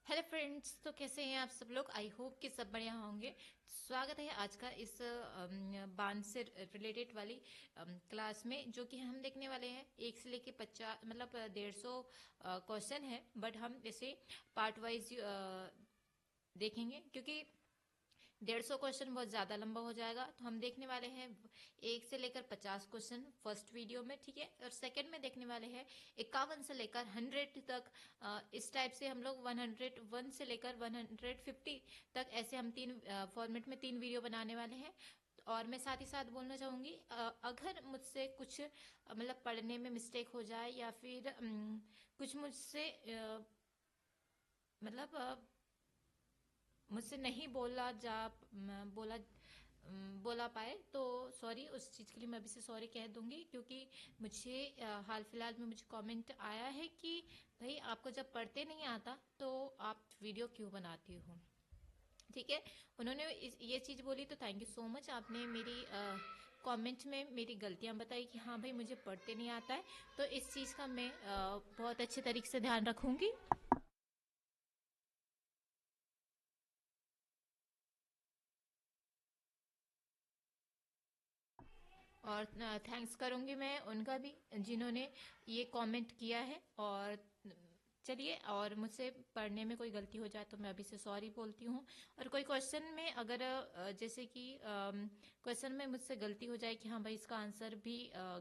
Hello friends, तो कैसे हैं आप सब लोग। आई होप कि सब बढ़िया होंगे। स्वागत है आज का इस बांध से रिलेटेड वाली क्लास में, जो कि हम देखने वाले हैं 1 से लेके 50 मतलब 150 क्वेश्चन है। बट हम इसे पार्ट वाइज देखेंगे, क्योंकि 150 क्वेश्चन बहुत ज़्यादा लंबा हो जाएगा। तो हम देखने वाले हैं 1 से लेकर 50 क्वेश्चन फर्स्ट वीडियो में, ठीक है। और सेकंड में देखने वाले हैं 51 से लेकर 100 तक। इस टाइप से हम लोग 101 से लेकर 150 तक, ऐसे हम तीन फॉर्मेट में 3 वीडियो बनाने वाले हैं। और मैं साथ ही साथ बोलना चाहूँगी, अगर मुझसे कुछ मतलब पढ़ने में मिस्टेक हो जाए, या फिर कुछ मुझसे मतलब मुझसे नहीं बोला बोला पाए, तो सॉरी। उस चीज़ के लिए मैं अभी से सॉरी कह दूंगी, क्योंकि मुझे हाल फिलहाल में मुझे कमेंट आया है कि भाई, आपको जब पढ़ते नहीं आता तो आप वीडियो क्यों बनाती हो, ठीक है। उन्होंने ये चीज़ बोली, तो थैंक यू सो मच। आपने मेरी कमेंट में मेरी गलतियां बताई कि हाँ भाई, मुझे पढ़ते नहीं आता है। तो इस चीज़ का मैं बहुत अच्छे तरीके से ध्यान रखूंगी। और थैंक्स करूंगी मैं उनका भी, जिन्होंने ये कमेंट किया है। और चलिए, और मुझसे पढ़ने में कोई गलती हो जाए तो मैं अभी से सॉरी बोलती हूँ। और कोई क्वेश्चन में अगर जैसे कि क्वेश्चन में मुझसे गलती हो जाए कि हाँ भाई, इसका आंसर भी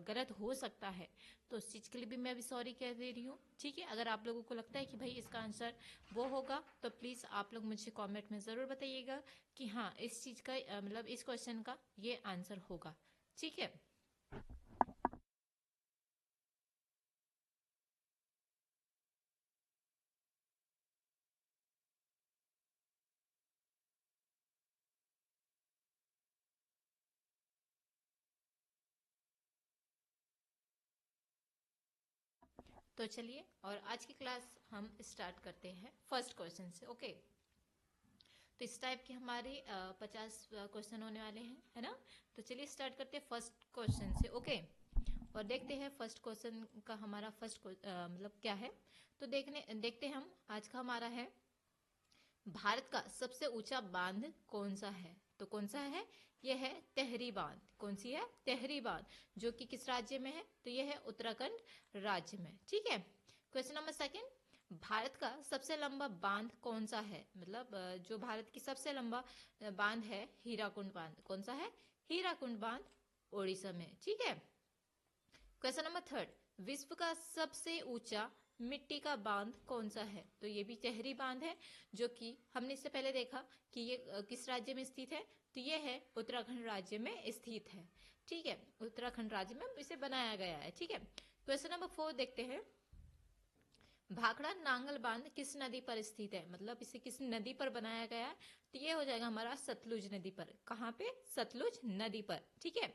गलत हो सकता है, तो उस चीज़ के लिए भी मैं अभी सॉरी कह दे रही हूँ, ठीक है। अगर आप लोगों को लगता है कि भाई इसका आंसर वो होगा, तो प्लीज़ आप लोग मुझे कॉमेंट में ज़रूर बताइएगा कि हाँ, इस चीज़ का मतलब इस क्वेश्चन का ये आंसर होगा, ठीक है। तो चलिए, और आज की क्लास हम स्टार्ट करते हैं फर्स्ट क्वेश्चन से, ओके। तो इस टाइप के हमारे 50 क्वेश्चन होने वाले हैं, है ना। तो चलिए स्टार्ट करते हैं फर्स्ट क्वेश्चन से, ओके। और देखते हैं फर्स्ट क्वेश्चन का हमारा फर्स्ट मतलब क्या है। तो देखते हैं हम। आज का हमारा है, भारत का सबसे ऊंचा बांध कौन सा है। तो कौन सा है? यह है तेहरी बांध। कौन सी है? तेहरी बांध। जो कि किस राज्य में है? तो यह है उत्तराखंड राज्य में, ठीक है। क्वेश्चन नंबर सेकंड, भारत का सबसे लंबा बांध कौन सा है। मतलब जो भारत की सबसे लंबा बांध है, हीराकुंड बांध। कौन सा है? हीराकुंड बांध, ओडिशा में, ठीक है। क्वेश्चन नंबर थर्ड, विश्व का सबसे ऊंचा मिट्टी का बांध कौन सा है। तो ये भी तेहरी बांध है, जो कि हमने इससे पहले देखा कि ये किस राज्य में स्थित है। तो ये है उत्तराखंड राज्य में स्थित है, ठीक है। उत्तराखंड राज्य में इसे बनाया गया है, ठीक है। क्वेश्चन नंबर 4 देखते हैं, भाखड़ा नांगल बांध किस नदी पर स्थित है। मतलब इसे किस नदी पर बनाया गया है। तो ये हो जाएगा हमारा सतलुज नदी पर। कहाँ पे? सतलुज नदी पर, ठीक है।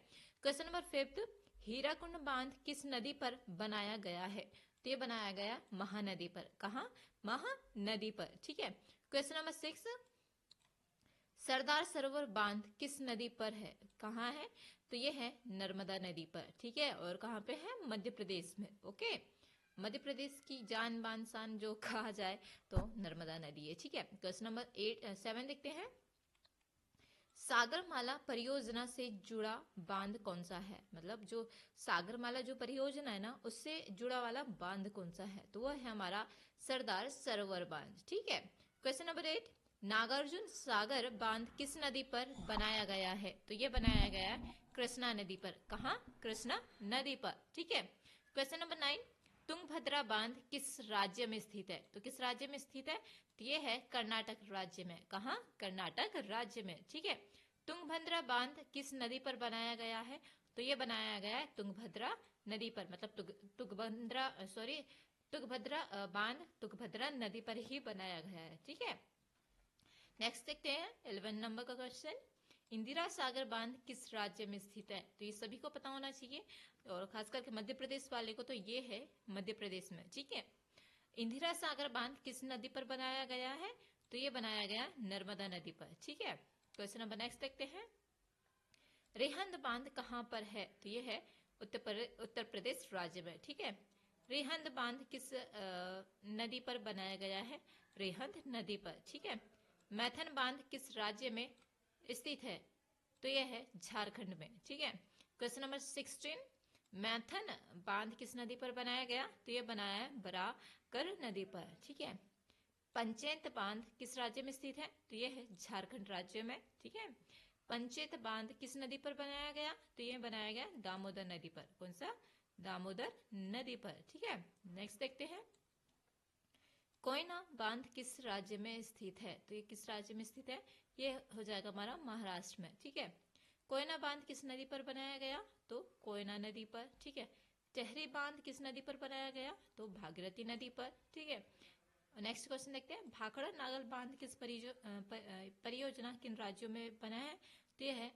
क्वेश्चन नंबर 5, हीराकुंड बांध किस नदी पर बनाया गया है। तो ये बनाया गया महानदी पर। कहाँ? महानदी पर, ठीक है। क्वेश्चन नंबर 6, सरदार सरोवर बांध किस नदी पर है। कहाँ है? तो ये है नर्मदा नदी पर, ठीक है। और कहाँ पे है? मध्य प्रदेश में, ओके। मध्य प्रदेश की जान बान शान जो कहा जाए, तो नर्मदा नदी है, ठीक है। क्वेश्चन नंबर 7 देखते हैं, सागरमाला परियोजना से जुड़ा बांध कौन सा है। मतलब जो सागरमाला जो परियोजना है ना, उससे जुड़ा वाला बांध कौन सा है। तो वह है हमारा सरदार सरोवर बांध, ठीक है। क्वेश्चन नंबर 8, नागार्जुन सागर बांध किस नदी पर बनाया गया है। तो ये बनाया गया है कृष्णा नदी पर। कहाँ? कृष्णा नदी पर, ठीक है। क्वेश्चन नंबर 9, तुंगभद्रा बांध किस राज्य में स्थित है। तो किस राज्य में स्थित है? तो ये है कर्नाटक राज्य में। कहाँ? कर्नाटक राज्य में, ठीक है। तुंगभद्रा बांध किस नदी पर बनाया गया है। तो ये बनाया गया है तुंगभद्रा नदी पर। मतलब तुंगभद्रा सॉरी तुंगभद्रा बांध तुंगभद्रा नदी पर ही बनाया गया है, ठीक है। नेक्स्ट देखते हैं 11 नंबर का क्वेश्चन, इंदिरा सागर बांध किस राज्य में स्थित है। तो ये सभी को पता होना चाहिए, और खास करके मध्य प्रदेश वाले को तो ये है मध्य प्रदेश में, ठीक है। इंदिरा सागर बांध किस नदी पर बनाया गया है। तो ये बनाया गया नर्मदा नदी पर, ठीक है। क्वेश्चन नंबर नेक्स्ट देखते हैं, रेहंद बांध कहाँ पर है। तो ये है उत्तर प्रदेश राज्य में, ठीक है। रेहंद बांध किस नदी पर बनाया गया है। रेहंद नदी पर। ठीक है। मैथन बांध किस राज्य में स्थित है? तो यह है झारखंड में। ठीक है। क्वेश्चन नंबर 16, मैथन बांध किस नदी पर बनाया गया? तो यह बनाया है बराकर नदी पर। ठीक है। पंचेत बांध किस राज्य में स्थित है? तो यह है झारखंड राज्य में। ठीक है। पंचेत बांध किस नदी पर बनाया गया? तो यह बनाया गया दामोदर नदी पर। कौन सा? दामोदर नदी पर। ठीक है। नेक्स्ट देखते हैं, कोयना बांध किस राज्य में स्थित है? तो ये किस राज्य में स्थित है? ये हो जाएगा हमारा महाराष्ट्र में। ठीक है। कोयना बांध किस नदी पर बनाया गया? तो कोयना नदी पर। ठीक है। टेहरी बांध किस नदी पर बनाया गया? तो भागीरथी नदी पर। ठीक है। नेक्स्ट क्वेश्चन देखते हैं, भाखड़ा नागल बांध किस परियोजना किन राज्यों में बना है? तो यह है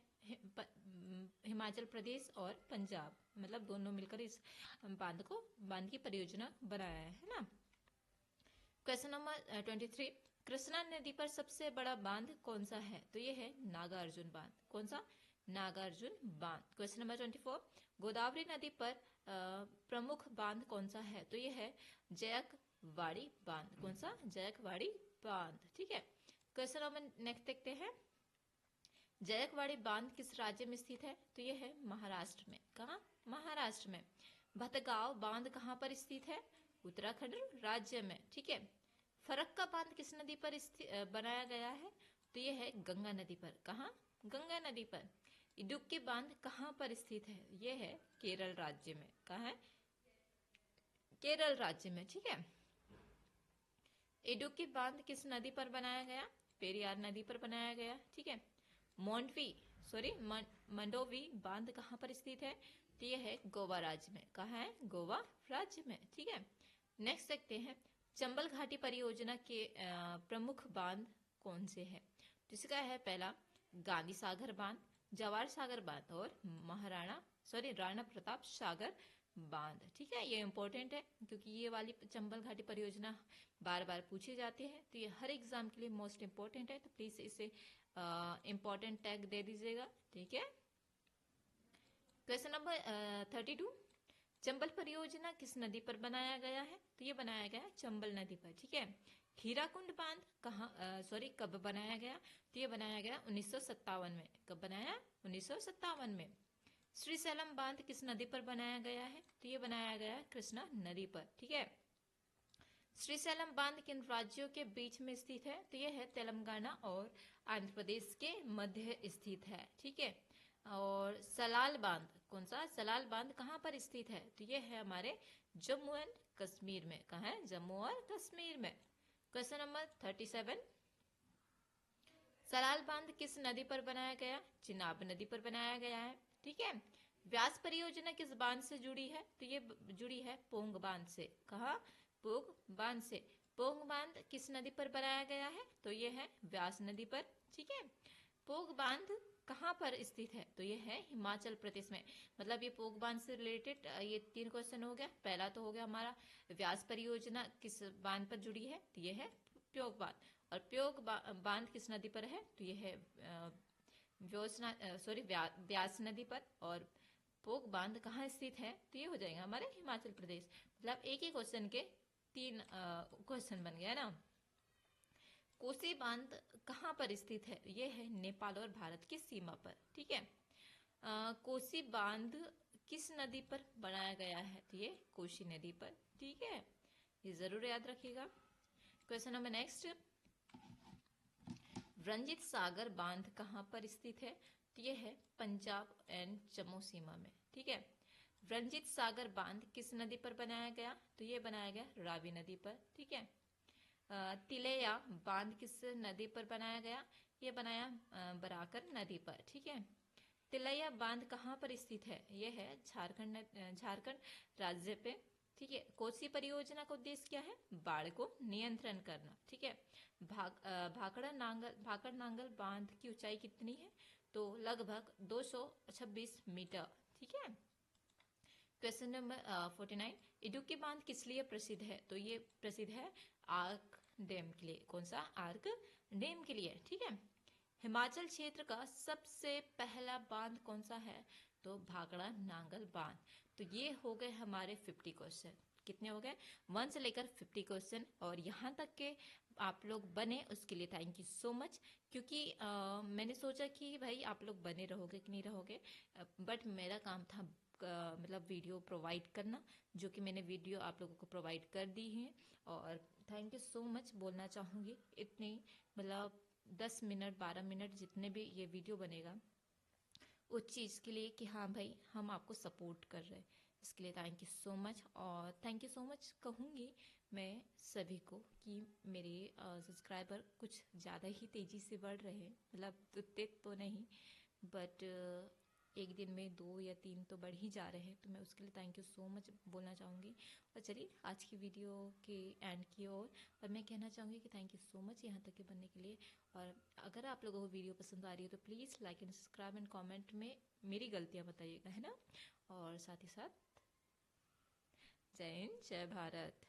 हिमाचल प्रदेश और पंजाब, मतलब दोनों मिलकर इस बांध की परियोजना बनाया है ना। क्वेश्चन नंबर 23, कृष्णा नदी पर सबसे बड़ा बांध कौन सा है? तो ये है नागार्जुन बांध। कौन सा? नागार्जुन बांध। क्वेश्चन नंबर 24, गोदावरी नदी पर प्रमुख बांध कौन सा है? तो ये है जयकवाड़ी बांध। कौन सा? जयकवाड़ी बांध। ठीक है। क्वेश्चन नंबर नेक्स्ट देखते हैं, जयकवाड़ी बांध किस राज्य में स्थित है? तो ये है महाराष्ट्र में। कहाँ? महाराष्ट्र में। भतगांव बांध कहाँ पर स्थित है? उत्तराखंड राज्य में। ठीक है। फरक्का बांध किस नदी पर बनाया गया है? तो ये है गंगा नदी पर। कहाँ? गंगा नदी पर। इडुक्की बांध कहाँ पर स्थित है? ये है केरल राज्य में। कहाँ है? केरल राज्य में। ठीक है। इडुक्की बांध किस नदी पर बनाया गया? पेरियार नदी पर बनाया गया। ठीक है। मंडोवी बांध कहाँ पर स्थित है? तो यह है गोवा राज्य में। कहाँ है? गोवा राज्य में। ठीक है। नेक्स्ट देखते हैं, चंबल घाटी परियोजना के प्रमुख बांध कौन से हैं? तो इसका है पहला गांधी सागर बांध, जवाहर सागर बांध और राणा प्रताप सागर बांध। ठीक है। ये इंपॉर्टेंट है क्योंकि ये वाली चंबल घाटी परियोजना बार बार पूछी जाती है, तो ये हर एग्जाम के लिए मोस्ट इंपॉर्टेंट है, तो प्लीज इसे इंपॉर्टेंट टैग दे दीजिएगा। ठीक है। क्वेश्चन नंबर 32, चंबल परियोजना किस नदी पर बनाया गया है? तो ये बनाया गया है चंबल नदी पर। ठीक है। हीराकुंड बांध कब बनाया गया? तो ये बनाया गया 1957 में। कब बनाया? 1957 में। श्रीशैलम बांध किस नदी पर बनाया गया है? तो ये बनाया गया कृष्णा नदी पर। ठीक है। श्रीशैलम बांध किन राज्यों के बीच में स्थित है? तो यह है तेलंगाना और आंध्र प्रदेश के मध्य स्थित है। ठीक है। और सलाल बांध, कौन सा? सलाल बांध कहाँ पर स्थित है? तो यह है हमारे जम्मू एंड कश्मीर में। कहाँ है? जम्मू और कश्मीर में। क्वेश्चन नंबर 37, सलाल बांध किस नदी पर बनाया गया? चिनाब नदी पर बनाया गया है। ठीक है। व्यास परियोजना किस बांध से जुड़ी है? तो ये जुड़ी है पोंग बांध से। कहा? पोंग बांध से। पोंग बांध किस नदी पर बनाया गया है? तो ये है व्यास नदी पर। ठीक है। पोंग बांध कहाँ पर स्थित है? तो ये है हिमाचल प्रदेश में। मतलब ये पोंग बांध से रिलेटेड ये 3 क्वेश्चन हो गया। पहला तो हो गया हमारा व्यास परियोजना किस बांध पर जुड़ी है? तो ये है प्योग बांध। और प्योग बांध किस नदी पर है? तो ये है व्यास नदी पर। और पोग बांध कहाँ स्थित है? तो ये हो जाएगा हमारे हिमाचल प्रदेश। मतलब एक ही क्वेश्चन के 3 क्वेश्चन बन गया ना। कोसी बांध कहाँ पर स्थित है? ये है नेपाल और भारत की सीमा पर। ठीक है। कोसी बांध किस नदी पर बनाया गया है? तो ये कोसी नदी पर। ठीक है। ये जरूर याद रखिएगा। Question number next, Ranjit Sagar बांध कहाँ पर स्थित है? तो ये है पंजाब एंड जम्मू सीमा में। ठीक है। रंजीत सागर बांध किस नदी पर बनाया गया? तो ये बनाया गया रावी नदी पर। ठीक है। तिलैया बांध किस नदी पर बनाया गया? ये बनाया बराकर नदी पर। ठीक है। तिलैया बांध कहाँ पर स्थित है? ये है झारखंड राज्य पे। ठीक है। कोसी परियोजना का उद्देश्य क्या है? बाढ़ को नियंत्रण करना। ठीक है। भाखड़ नांगल बांध की ऊंचाई कितनी है? तो लगभग 226 मीटर। ठीक है। क्वेश्चन नंबर 49, इडुक्की बांध किस लिए प्रसिद्ध है? तो ये प्रसिद्ध है आर्क डैम के लिए। कौन सा? आर्क डैम के लिए। ठीक है। हिमाचल क्षेत्र का सबसे पहला बांध कौन सा है? तो भाखड़ा नांगल बांध। तो ये हो गए हमारे 50 क्वेश्चन। कितने हो गए 1 से लेकर 50 क्वेश्चन, और यहाँ तक के आप लोग बने उसके लिए थैंक यू सो मच। क्योंकि मैंने सोचा कि भाई आप लोग बने रहोगे कि नहीं रहोगे, बट मेरा काम था मतलब वीडियो प्रोवाइड करना, जो कि मैंने वीडियो आप लोगों को प्रोवाइड कर दी है। और थैंक यू सो मच बोलना चाहूँगी, इतनी मतलब 10 मिनट 12 मिनट जितने भी ये वीडियो बनेगा उस चीज़ के लिए कि हाँ भाई हम आपको सपोर्ट कर रहे हैं, इसके लिए थैंक यू सो मच। और थैंक यू सो मच कहूँगी मैं सभी को कि मेरे सब्सक्राइबर कुछ ज़्यादा ही तेज़ी से बढ़ रहे हैं, मतलब उतने तो नहीं, बट एक दिन में 2 या 3 तो बढ़ ही जा रहे हैं, तो मैं उसके लिए थैंक यू सो मच बोलना चाहूँगी। और चलिए आज की वीडियो के एंड की ओर, और मैं कहना चाहूँगी कि थैंक यू सो मच यहाँ तक के बनने के लिए। और अगर आप लोगों को वीडियो पसंद आ रही है तो please like and subscribe and comment में मेरी गलतियाँ बताइएगा, है ना। और साथ ही साथ जय हिंद जय भारत।